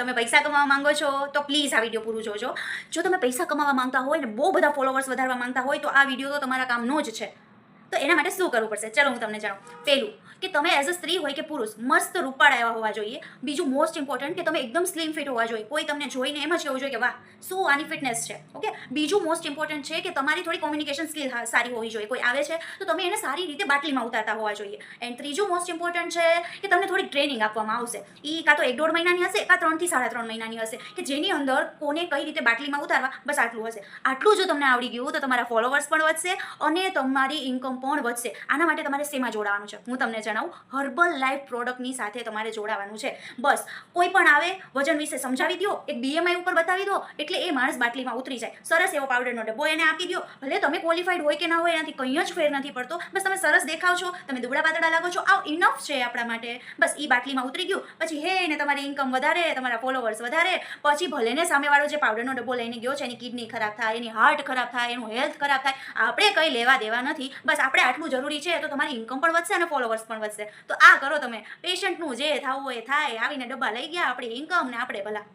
તમે પૈસા કમાવા માંગો છો તો પ્લીઝ આ વિડીયો પૂરું જોજો. જો તમે પૈસા કમાવા માંગતા હોય ને બહુ બધા ફોલોવર્સ વધારવા માંગતા હોય તો આ વિડીયો તો તમારા કામનો જ છે. તો એના માટે શું કરવું પડશે? ચલો હું તમને જણાવું. પહેલું કે તમે એઝ અ સ્ત્રી હોય કે પુરુષ મસ્ત રૂપાળા એવા હોવા જોઈએ. બીજું મોસ્ટ ઇમ્પોર્ટન્ટ કે તમે એકદમ સ્લિમ ફિટ હોવા જોઈએ. કોઈ તમને જોઈને એમ જ કહેવું જોઈએ કે વાહ શું આની ફિટનેસ છે. ઓકે, બીજું મોસ્ટ ઇમ્પોર્ટન્ટ છે કે તમારી થોડી કોમ્યુનિકેશન સ્કિલ સારી હોવી જોઈએ. કોઈ આવે છે તો તમે એને સારી રીતે બાટલીમાં ઉતારતા હોવા જોઈએ. એન્ડ ત્રીજું મોસ્ટ ઇમ્પોર્ટન્ટ છે કે તમને થોડી ટ્રેનિંગ આપવામાં આવશે. એ કાં તો 1-1.5 મહિનાની હશે કાં 3 થી 3.5 મહિનાની હશે કે જેની અંદર કોને કઈ રીતે બાટલીમાં ઉતારવા, બસ આટલું હશે. આટલું જો તમને આવડી ગયું તો તમારા ફોલોવર્સ પણ વધશે અને તમારી ઇન્કમ પણ વધશે. આના માટે તમારે શેમાં જોડાવાનું છે હું તમને જણાવું. હર્બલ લાઈફ પ્રોડક્ટની સાથે તમારે જોડાવાનું છે. બસ કોઈ પણ આવે વજન વિશે સમજાવી દો, એક BMI ઉપર બતાવી દો એટલે એ માણસ બાટલીમાં ઉતરી જાય. સરસ એવો પાવડરનો ડબ્બો એને આપી દો. ભલે તમે ક્વોલિફાઈડ હોય કે ના હોય એનાથી કંઈ જ ફેર નથી પડતો. બસ તમે સરસ દેખાવ છો, તમે દુબળા પાતળા લાગો છો, આ ઇનફ છે આપણા માટે. બસ એ બાટલીમાં ઉતરી ગયું પછી હે ને તમારી ઇન્કમ વધારે, તમારા ફોલોવર્સ વધારે. પછી ભલે ને સામેવાળો જે પાવડરનો ડબ્બો લઈને ગયો છે એની કિડની ખરાબ થાય, એની હાર્ટ ખરાબ થાય, એનું હેલ્થ ખરાબ થાય, આપણે કંઈ લેવા દેવા નથી. બસ આપણે આટલું જરૂરી છે તો તમારી ઇન્કમ પણ વધશે અને ફોલોવર્સ પણ વધશે. તો આ કરો તમે. પેશન્ટનું જે થવું હોય એ થાય. આવીને ડબ્બા લઈ ગયા, આપણી ઇન્કમ ને આપણે ભલા.